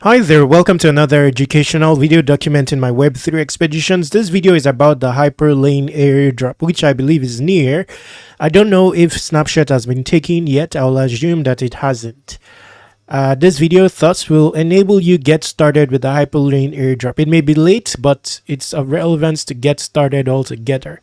Hi there, welcome to another educational video documenting my Web3 expeditions. This video is about the Hyperlane Airdrop, which I believe is near. I don't know if snapshot has been taken yet. I'll assume that it hasn't. This video thus will enable you get started with the Hyperlane Airdrop. It may be late, but it's of relevance to get started altogether.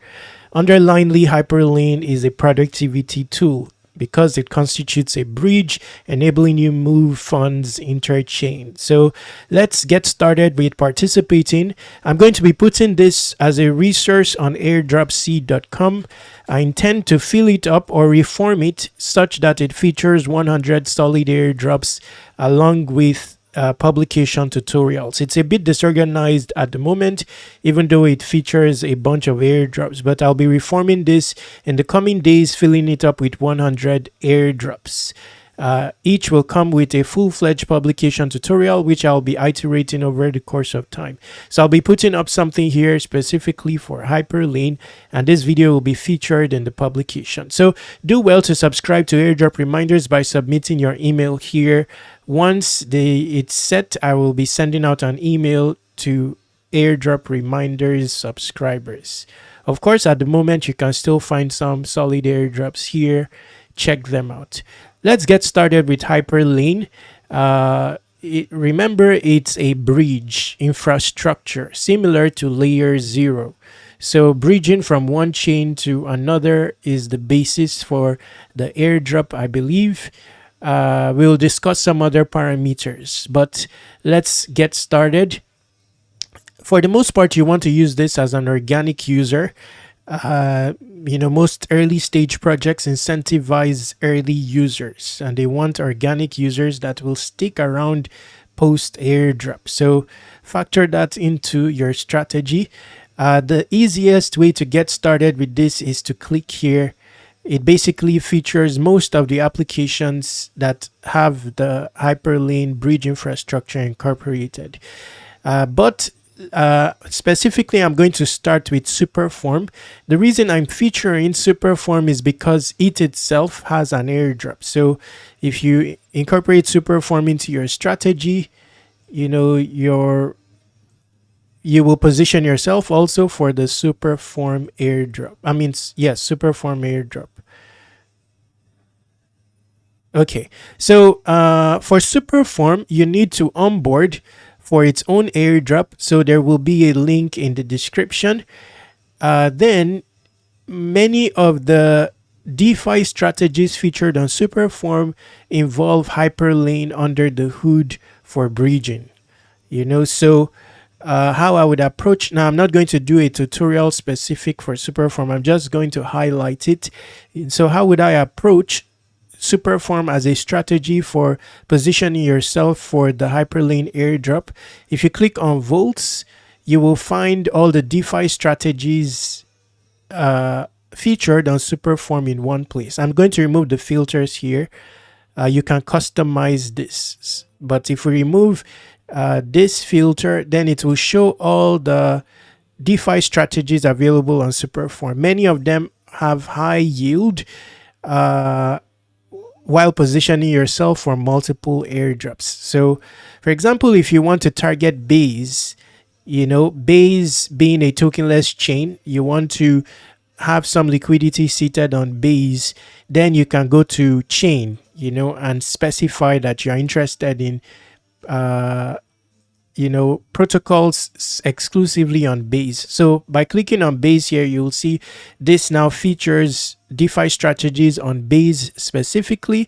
Underlinedly, Hyperlane is a productivity tool because it constitutes a bridge enabling you move funds interchain. So let's get started with participating. I'm going to be putting this as a resource on airdropseed.com. I intend to fill it up or reform it such that it features 100 solid airdrops along with publication tutorials. It's a bit disorganized at the moment, even though it features a bunch of airdrops, but I'll be reforming this in the coming days, filling it up with 100 airdrops. Each will come with a full-fledged publication tutorial, which I'll be iterating over the course of time. So I'll be putting up something here specifically for Hyperlane, and this video will be featured in the publication. So do well to subscribe to airdrop reminders by submitting your email here. Once it's set, I will be sending out an email to airdrop reminders subscribers. Of course, at the moment, you can still find some solid airdrops here. Check them out. Let's get started with Hyperlane. Remember, it's a bridge infrastructure similar to layer 0. So bridging from one chain to another is the basis for the airdrop, I believe. We'll discuss some other parameters, but let's get started. For the most part, you want to use this as an organic user. Most early stage projects incentivize early users, and they want organic users that will stick around post airdrop. So factor that into your strategy. The easiest way to get started with this is to click here. It basically features most of the applications that have the Hyperlane bridge infrastructure incorporated. But specifically, I'm going to start with Superform. The reason I'm featuring Superform is because it itself has an airdrop. So if you incorporate Superform into your strategy, you will position yourself also for the Superform airdrop. Superform airdrop. Okay, so for Superform, you need to onboard for its own airdrop. So there will be a link in the description. Then many of the DeFi strategies featured on Superform involve Hyperlane under the hood for bridging. So how I would approach, now I'm not going to do a tutorial specific for Superform, I'm just going to highlight it. So how would I approach Superform as a strategy for positioning yourself for the Hyperlane airdrop? If you click on Volts, you will find all the DeFi strategies featured on Superform in one place. I'm going to remove the filters here. You can customize this, but if we remove this filter, then it will show all the DeFi strategies available on Superform. Many of them have high yield while positioning yourself for multiple airdrops. So for example, if you want to target Base, Base being a tokenless chain, you want to have some liquidity seated on Base, then you can go to chain, and specify that you're interested in protocols exclusively on Base. So by clicking on Base here, you'll see this now features DeFi strategies on Base specifically.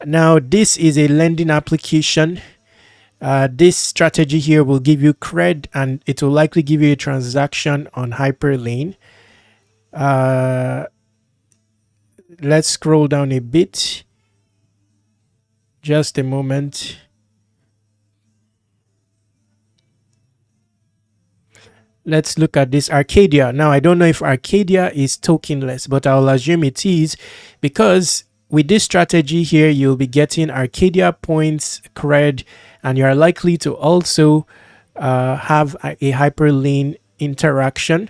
Now this is a lending application. This strategy here will give you cred, and it will likely give you a transaction on Hyperlane. Let's scroll down a bit. Just a moment. Let's look at this Arcadia. Now, I don't know if Arcadia is tokenless, but I'll assume it is, because with this strategy here, you'll be getting Arcadia points, cred, and you're likely to also have a Hyperlane interaction.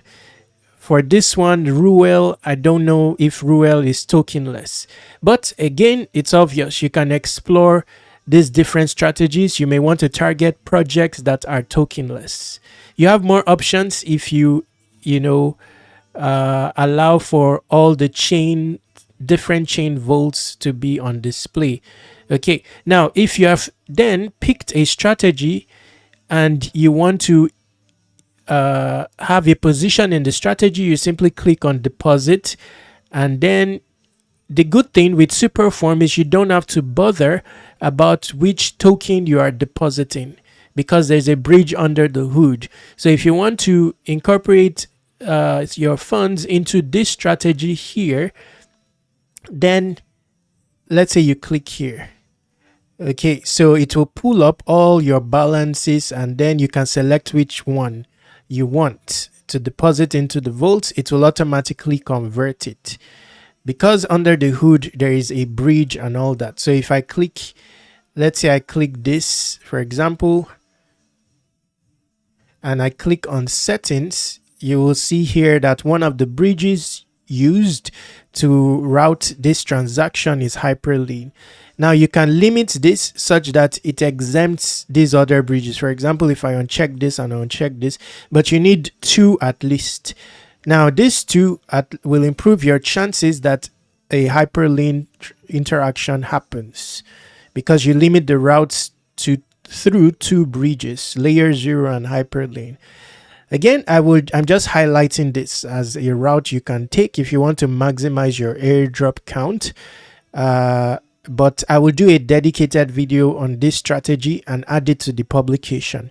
For this one, Ruel, I don't know if Ruel is tokenless, but again, it's obvious. You can explore these different strategies, you may want to target projects that are tokenless. You have more options if you know, allow for all the different chain vaults to be on display. Okay, now if you have then picked a strategy and you want to have a position in the strategy, you simply click on deposit. And then the good thing with Superform is you don't have to bother about which token you are depositing, because there's a bridge under the hood. So if you want to incorporate your funds into this strategy here, then let's say you click here. Okay, so it will pull up all your balances, and then you can select which one you want to deposit into the vault. It will automatically convert it, because under the hood there is a bridge and all that. So if I click, let's say I click this, for example, and I click on settings, you will see here that one of the bridges used to route this transaction is Hyperlane. Now you can limit this such that it exempts these other bridges. For example, if I uncheck this and uncheck this, but you need 2 at least. Now these 2 will improve your chances that a Hyperlane interaction happens, because you limit the routes through 2 bridges, layer 0 and Hyperlane. Again, I'm just highlighting this as a route you can take if you want to maximize your airdrop count. But I will do a dedicated video on this strategy and add it to the publication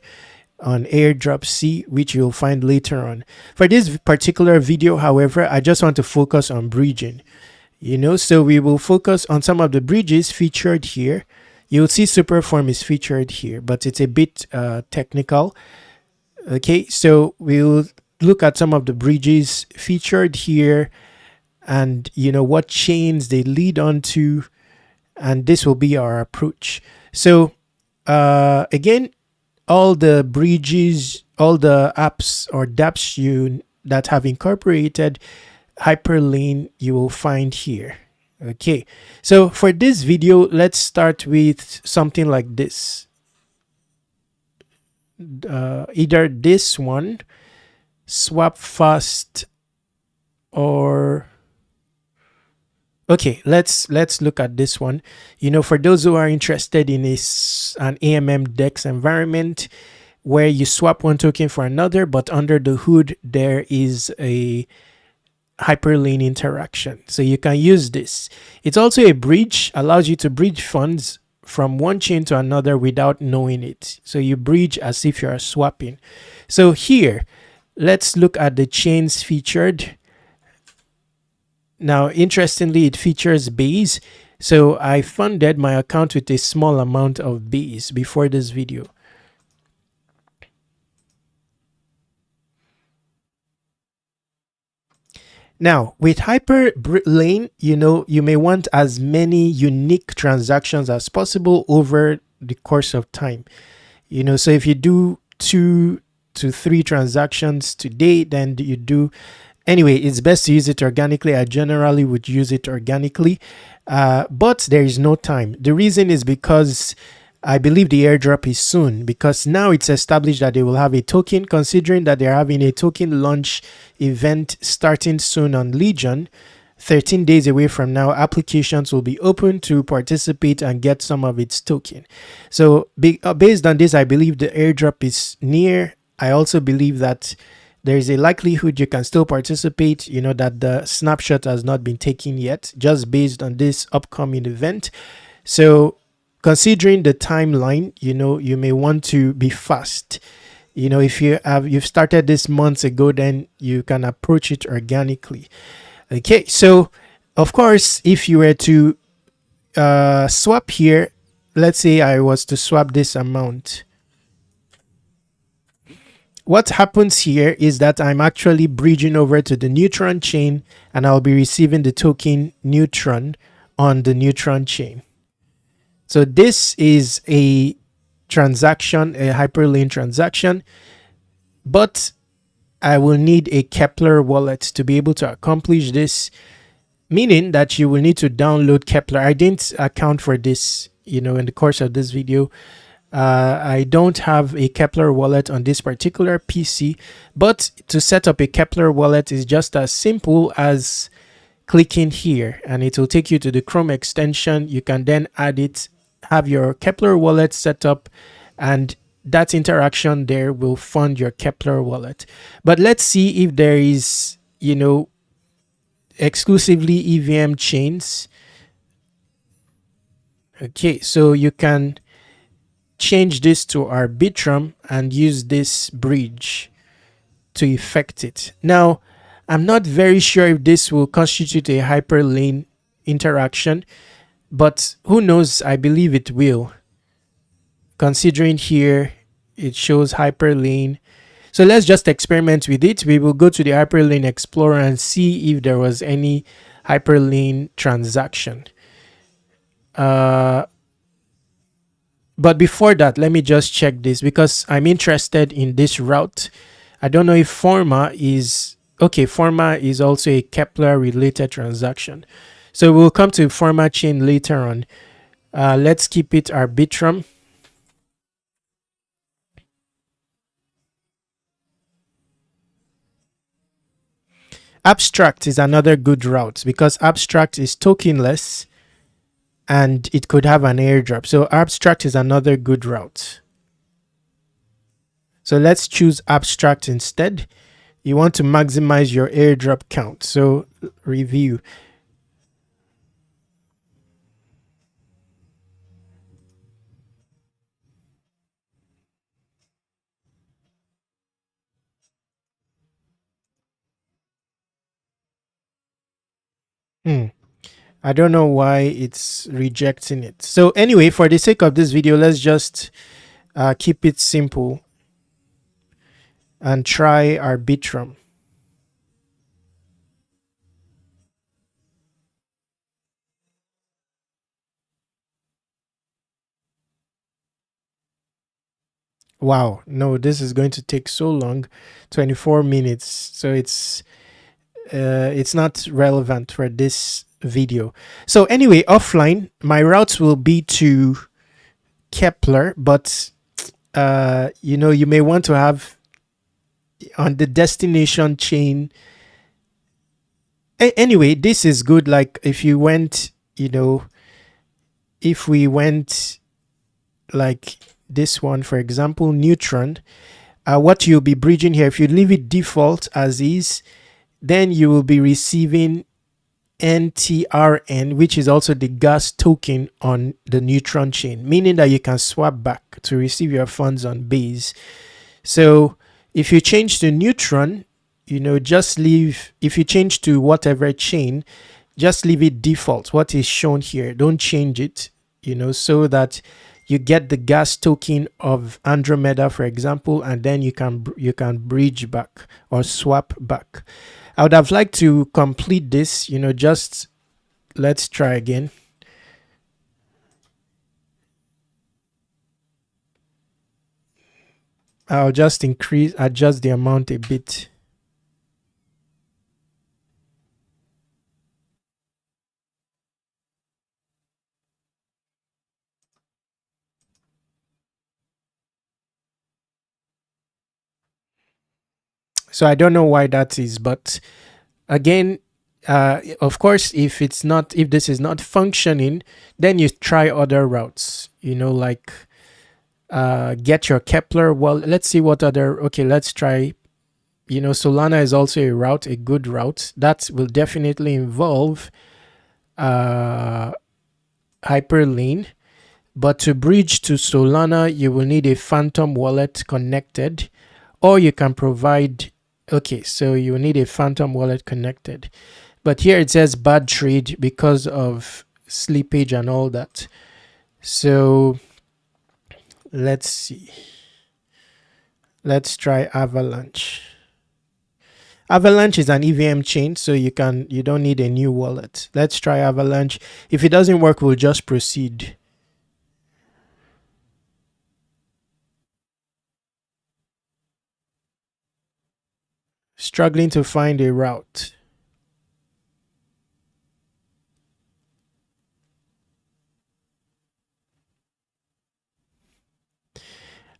on Airdrop C, which you'll find later on. For this particular video, however, I just want to focus on bridging. So we will focus on some of the bridges featured here. You'll see Superform is featured here, but it's a bit technical. Okay, so we'll look at some of the bridges featured here, and what chains they lead on to, and this will be our approach. So again, all the bridges, all the apps or dApps that have incorporated Hyperlane, you will find here. Okay, so for this video, let's start with something like this. Either this one, swap fast, or okay, let's look at this one. For those who are interested in an AMM DEX environment where you swap one token for another, but under the hood there is a Hyperlane interaction, so you can use this. It's also a bridge, allows you to bridge funds from one chain to another without knowing it. So you bridge as if you are swapping. So here, let's look at the chains featured. Now, interestingly, it features Base. So I funded my account with a small amount of Base before this video. Now, with Hyperlane, you may want as many unique transactions as possible over the course of time. So if you do 2 to 3 transactions today, then you do. Anyway, it's best to use it organically. I generally would use it organically, but there is no time. The reason is because I believe the airdrop is soon, because now it's established that they will have a token, considering that they're having a token launch event starting soon on Legion. 13 days away from now, applications will be open to participate and get some of its token. So based on this, I believe the airdrop is near. I also believe that there is a likelihood you can still participate, that the snapshot has not been taken yet, just based on this upcoming event. So considering the timeline, you may want to be fast. If you've started this months ago, then you can approach it organically. Okay, so of course, if you were to swap here, let's say I was to swap this amount, what happens here is that I'm actually bridging over to the Neutron chain, and I'll be receiving the token Neutron on the Neutron chain. So this is a transaction, a Hyperlane transaction, but I will need a Kepler wallet to be able to accomplish this. meaning that you will need to download Kepler. I didn't account for this, in the course of this video. I don't have a Kepler wallet on this particular PC, but to set up a Kepler wallet is just as simple as clicking here, and it will take you to the Chrome extension. You can then add it, have your Kepler wallet set up, and that interaction there will fund your Kepler wallet. But let's see if there is, exclusively EVM chains. Okay, so you can change this to Arbitrum and use this bridge to effect it. Now, I'm not very sure if this will constitute a Hyperlane interaction, but who knows? I believe it will, considering here it shows Hyperlane. So let's just experiment with it. We will go to the Hyperlane Explorer and see if there was any Hyperlane transaction. But before that, let me just check this because I'm interested in this route. I don't know if Forma is okay. Forma is also a Kepler related transaction. So we'll come to Forma chain later on. Let's keep it Arbitrum. Abstract is another good route because Abstract is tokenless and it could have an airdrop. So Abstract is another good route. So let's choose Abstract instead. You want to maximize your airdrop count. So review. I don't know why it's rejecting it. So anyway, for the sake of this video, let's just keep it simple and try Arbitrum. Wow, no, this is going to take so long, 24 minutes. So it's not relevant for this video. So anyway, offline, my routes will be to Kepler, but you may want to have on the destination chain. Anyway, this is good. Like if you went, if we went like this one, for example, Neutron, what you'll be bridging here, if you leave it default as is, then you will be receiving NTRN, which is also the gas token on the Neutron chain, meaning that you can swap back to receive your funds on Base. So if you change to Neutron, just leave, if you change to whatever chain, just leave it default, what is shown here. Don't change it, so that you get the gas token of Andromeda, for example, and then you can bridge back or swap back. I would have liked to complete this, just let's try again. I'll just adjust the amount a bit. So I don't know why that is, but again, of course, if this is not functioning, then you try other routes, like get your Kepler. Well, let's see what other, okay, let's try, Solana is also a route, a good route that will definitely involve Hyperlane. But to bridge to Solana, you will need a Phantom wallet connected, or you can provide, okay, so you need a Phantom wallet connected. But here it says bad trade because of slippage and all that. So let's see. Let's try Avalanche. Avalanche is an EVM chain, so you don't need a new wallet. Let's try Avalanche. If it doesn't work, we'll just proceed. Struggling to find a route.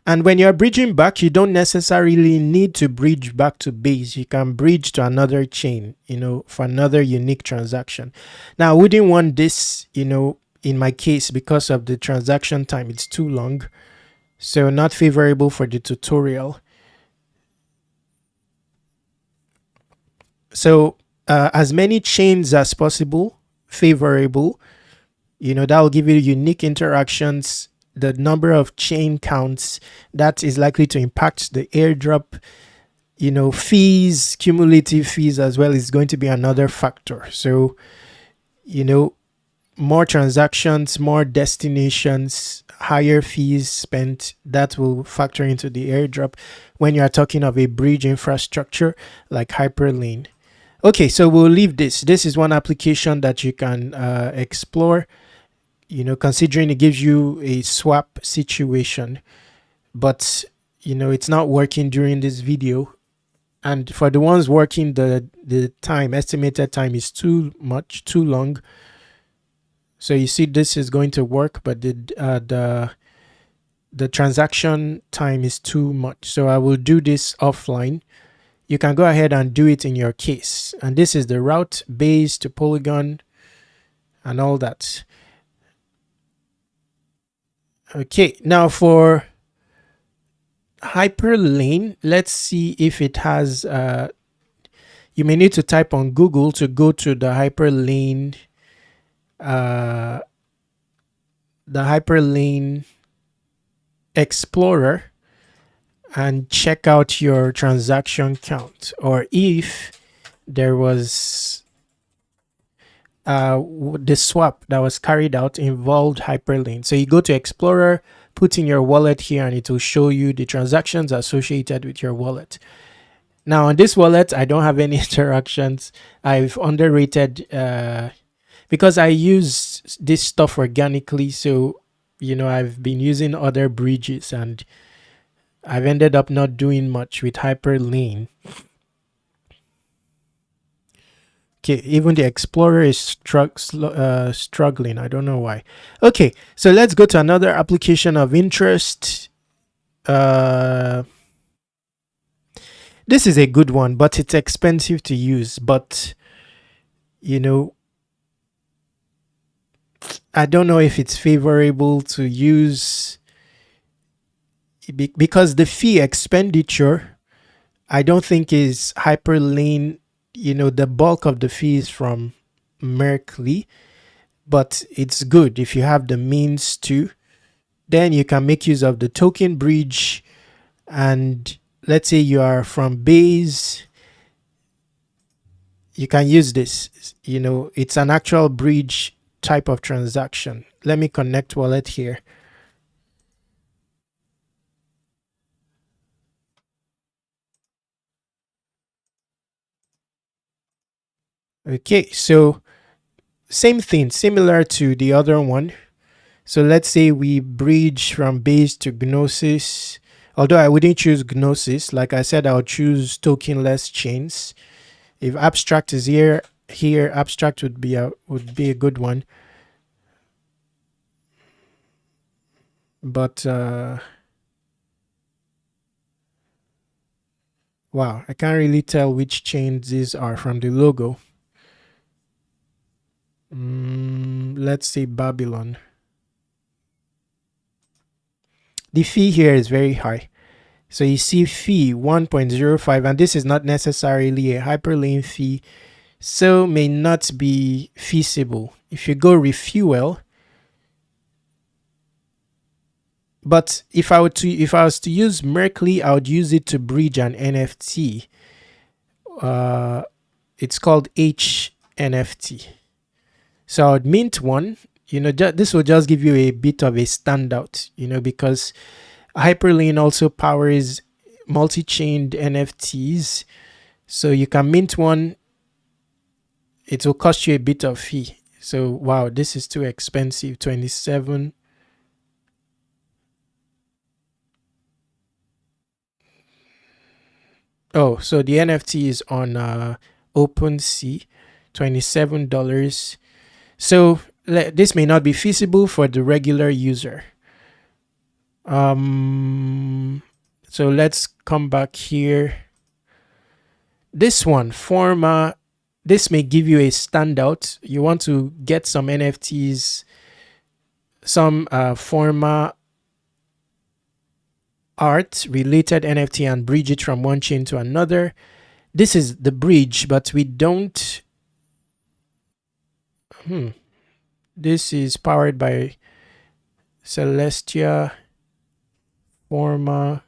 And when you're bridging back, you don't necessarily need to bridge back to base. You can bridge to another chain, for another unique transaction. Now, I wouldn't want this, in my case, because of the transaction time, it's too long. So not favorable for the tutorial. So as many chains as possible, favorable, that will give you unique interactions. The number of chain counts that is likely to impact the airdrop, fees, cumulative fees as well is going to be another factor. So, more transactions, more destinations, higher fees spent, that will factor into the airdrop when you are talking of a bridge infrastructure like Hyperlane. Okay, so we'll leave this. This is one application that you can explore, considering it gives you a swap situation, but it's not working during this video. And for the ones working, the estimated time is too long. So you see this is going to work, but the transaction time is too much. So I will do this offline. You can go ahead and do it in your case. And this is the route, base to Polygon and all that. Okay, now for Hyperlane, let's see if it has, you may need to type on Google to go to the Hyperlane Explorer and check out your transaction count, or if there was the swap that was carried out involved Hyperlane. So you go to Explorer, put in your wallet here, and it will show you the transactions associated with your wallet. Now on this wallet, I don't have any interactions. I've underrated because I use this stuff organically. So, I've been using other bridges and I've ended up not doing much with Hyperlane. Okay, even the Explorer is struggling. I don't know why. Okay, so let's go to another application of interest. This is a good one, but it's expensive to use. But, I don't know if it's favorable to use because the fee expenditure, I don't think is Hyperlane. The bulk of the fees from Merkley, but it's good if you have the means to. Then you can make use of the token bridge, and let's say you are from base, you can use this. It's an actual bridge type of transaction. Let me connect wallet here. Okay, so same thing, similar to the other one. So let's say we bridge from base to Gnosis. Although I wouldn't choose Gnosis, like I said, I'll choose tokenless chains. If abstract is here, abstract would be a good one. But wow, I can't really tell which chains these are from the logo. Let's say Babylon. The fee here is very high. So you see fee 1.05, and this is not necessarily a Hyperlane fee, so may not be feasible. If you go refuel, but if I was to use Merkley, I would use it to bridge an NFT. It's called HNFT. So I would mint one. This will just give you a bit of a standout, because Hyperlane also powers multi-chained NFTs. So you can mint one. It will cost you a bit of fee. So wow, this is too expensive. 27. Oh, so the NFT is on OpenSea, $27. So this may not be feasible for the regular user. So let's come back here. This one, Forma, this may give you a standout. You want to get some NFTs, some Forma art related NFT and bridge it from one chain to another. This is the bridge, but we don't. This is powered by Celestia Forma.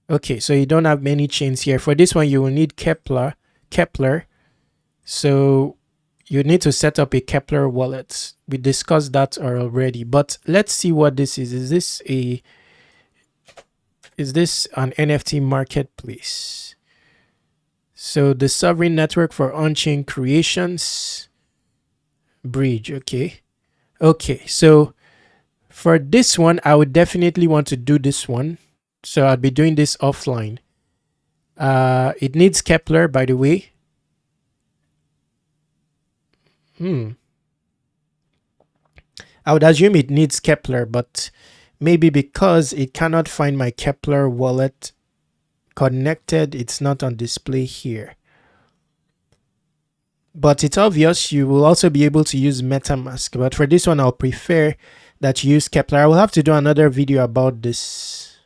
Okay, so you don't have many chains here. For this one, you will need Kepler. So you need to set up a Kepler wallet. We discussed that already, but let's see what this is. Is this an NFT marketplace? So the sovereign network for on-chain creations bridge. Okay, so for this one, I would definitely want to do this one. So I'll be doing this offline. It needs Kepler, by the way. I would assume it needs Kepler, but maybe because it cannot find my Kepler wallet connected, it's not on display here. But it's obvious you will also be able to use MetaMask. But for this one, I'll prefer that you use Kepler. I will have to do another video about this.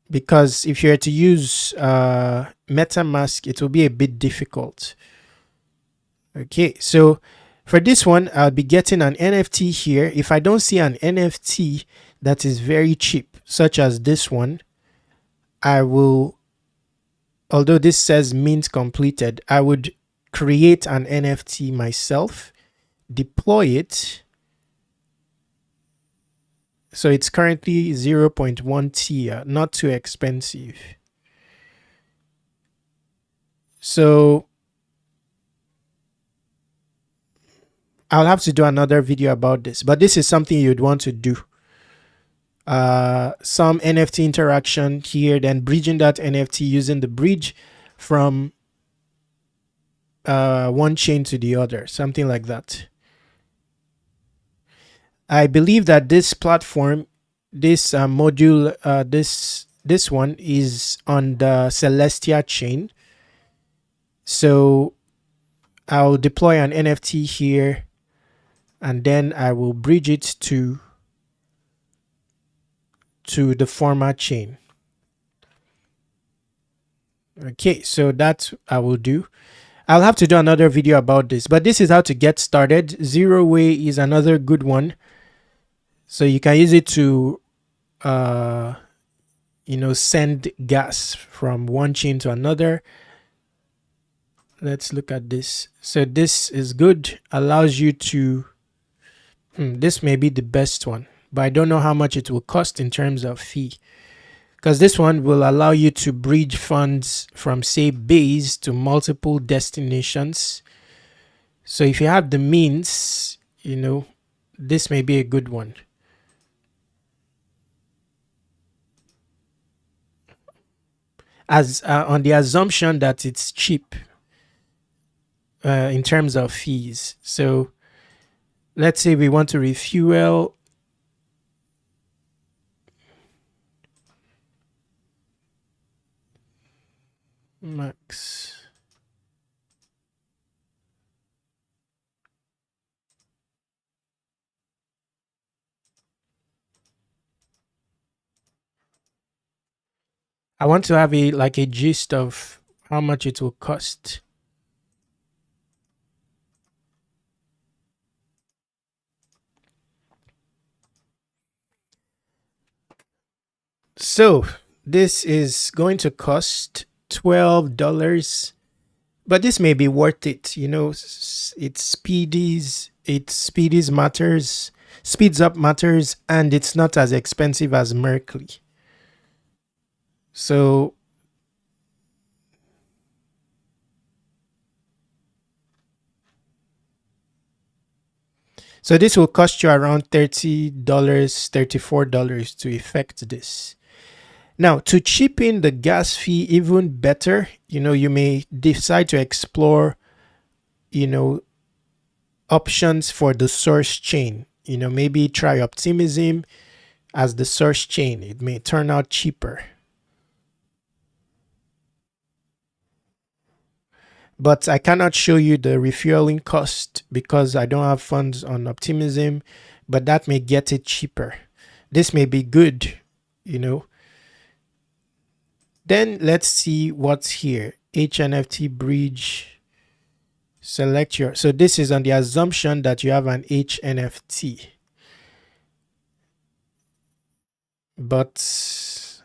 Because if you're to use MetaMask, it will be a bit difficult. Okay, so for this one, I'll be getting an NFT here. If I don't see an NFT that is very cheap, such as this one, I will, although this says mint completed, I would create an NFT myself, deploy it. So it's currently 0.1 TIA, not too expensive. So I'll have to do another video about this, but this is something you'd want to do. Some NFT interaction here, then bridging that NFT using the bridge from one chain to the other, something like that. I believe that this platform, this module, this one is on the Celestia chain. So I'll deploy an NFT here, and then I will bridge it to the Forma chain. Okay, so that I will do. I'll have to do another video about this, but this is how to get started. Zero Way is another good one. So you can use it to, send gas from one chain to another. Let's look at this. So this is good. Allows you to, this may be the best one, but I don't know how much it will cost in terms of fee. Because this one will allow you to bridge funds from, say, Base to multiple destinations. So if you have the means, this may be a good one. As on the assumption that it's cheap in terms of fees. So let's say we want to refuel. Max. I want to have a gist of how much it will cost. So this is going to cost $12, but this may be worth it. Speeds up matters, and it's not as expensive as Merkley. So this will cost you around $30, $34 to effect this. Now, to cheapen the gas fee even better, you may decide to explore, you know, options for the source chain. Maybe try optimism as the source chain. It may turn out cheaper. But I cannot show you the refueling cost because I don't have funds on optimism, but that may get it cheaper. This may be good, you know. Then let's see what's here. HNFT bridge. Select your. So this is on the assumption that you have an HNFT. But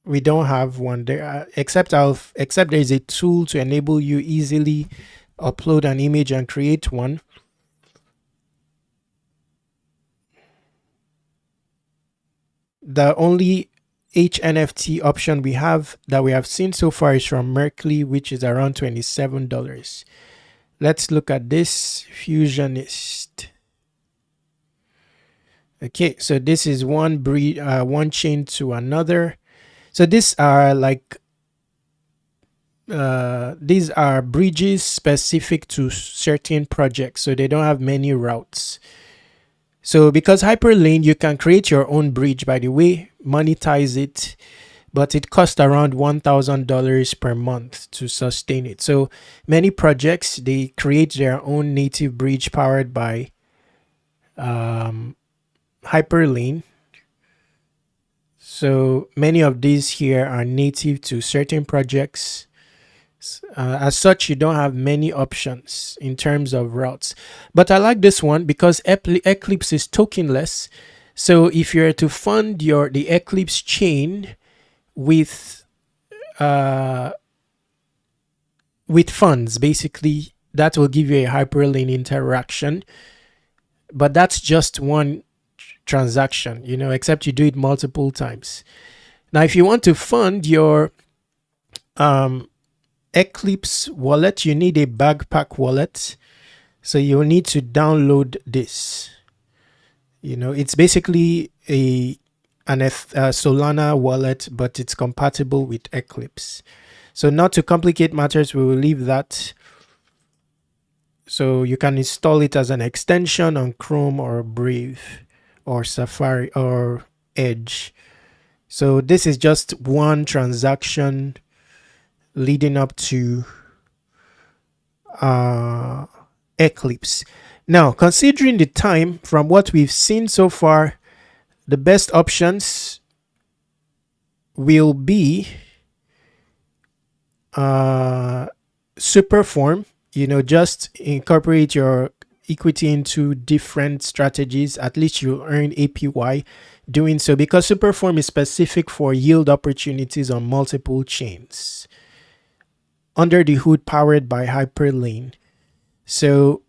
we don't have one there, except there is a tool to enable you easily upload an image and create one. The only HNFT option we have seen so far is from Merkley, which is around $27. Let's look at this Fusionist. Okay, so this is one chain to another. So these are these are bridges specific to certain projects, so they don't have many routes. So because Hyperlane, you can create your own bridge, by the way, monetize it, but it costs around $1,000 per month to sustain it. So many projects, they create their own native bridge powered by Hyperlane. So many of these here are native to certain projects. As such, you don't have many options in terms of routes. But I like this one because Eclipse is tokenless. So if you're to fund the Eclipse chain with funds, basically, that will give you a Hyperlane interaction. But that's just one transaction, except you do it multiple times. Now, if you want to fund your Eclipse wallet, you need a backpack wallet. So you'll need to download this. It's basically an Solana wallet, but it's compatible with Eclipse. So not to complicate matters, we will leave that. So you can install it as an extension on Chrome or Brave or Safari or Edge. So this is just one transaction leading up to Eclipse. Now, considering the time from what we've seen so far, the best options will be Superform. Just incorporate your equity into different strategies. At least you earn APY doing so, because Superform is specific for yield opportunities on multiple chains under the hood, powered by Hyperlane. So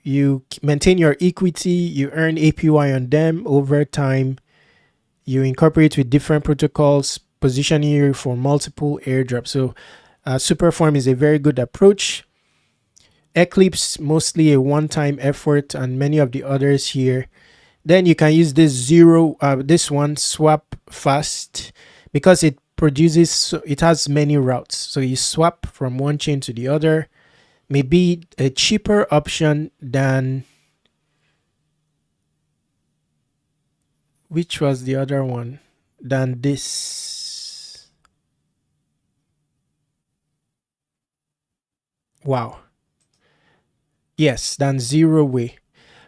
you maintain your equity, you earn APY on them over time, you incorporate with different protocols, positioning you for multiple airdrops. So Superform is a very good approach. Eclipse, mostly a one-time effort, and many of the others here. Then you can use this one, Swap Fast, because it has many routes. So you swap from one chain to the other. Maybe a cheaper option than, which was the other one, than this. Wow. Yes, than Zero Way.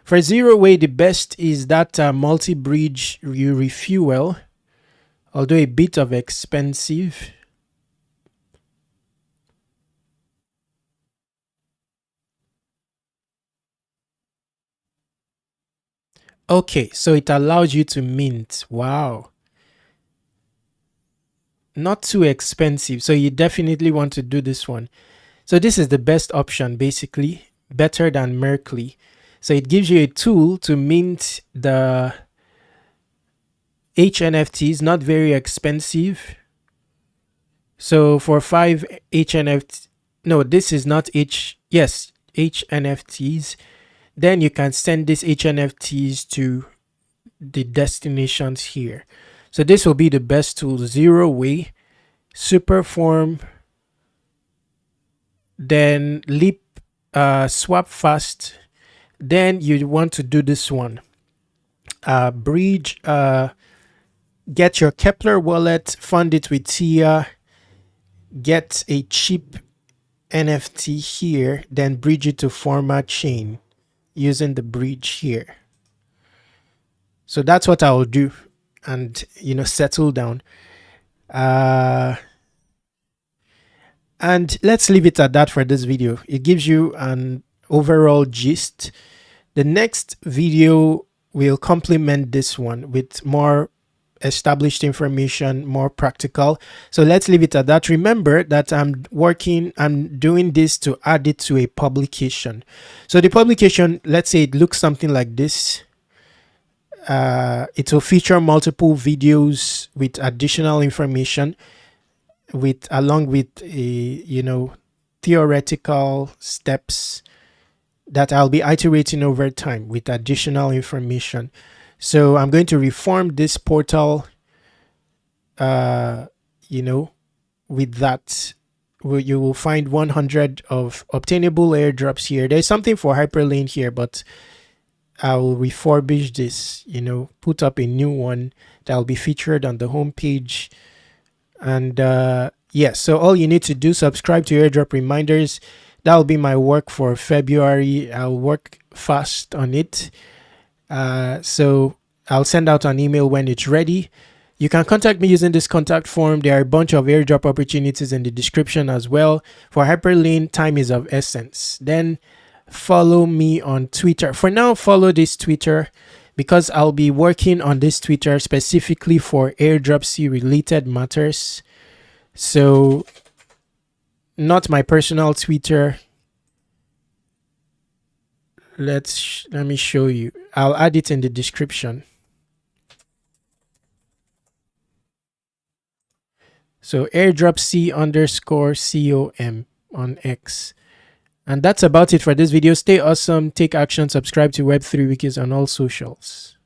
For Zero Way, the best is that multi-bridge you refuel, although a bit of expensive. Okay, so it allows you to mint. Wow. Not too expensive. So you definitely want to do this one. So this is the best option, basically. Better than Merkley. So it gives you a tool to mint the HNFTs, not very expensive. So for 5 HNFTs, no, this is not HNFTs. Then you can send these HNFTs to the destinations here. So this will be the best tool: Zero Way, Superform, then Leap swap fast. Then you want to do this one. Bridge, get your Kepler wallet, fund it with TIA, get a cheap NFT here, then bridge it to format chain using the bridge here. So that's what I will do, and settle down. And let's leave it at that for this video. It gives you an overall gist. The next video will complement this one with more established information, more practical. So let's leave it at that. Remember that I'm doing this to add it to a publication. So the publication, let's say it looks something like this. It will feature multiple videos with additional information, along with theoretical steps that I'll be iterating over time with additional information. So I'm going to reform this portal, with that. You will find 100 of obtainable airdrops here. There's something for Hyperlane here, but I will refurbish this, put up a new one that will be featured on the homepage. And yes, so all you need to do, subscribe to airdrop reminders. That will be my work for February. I'll work fast on it. So I'll send out an email when it's ready. You can contact me using this contact form. There are a bunch of airdrop opportunities in the description as well. For Hyperlane, time is of essence. Then follow me on Twitter. For now, follow this Twitter, because I'll be working on this Twitter specifically for airdrop C related matters. So not my personal Twitter. Let me show you. I'll add it in the description. So airdrop C_COM on X. And that's about it for this video. Stay awesome, take action, subscribe to Web3 Wikis on all socials.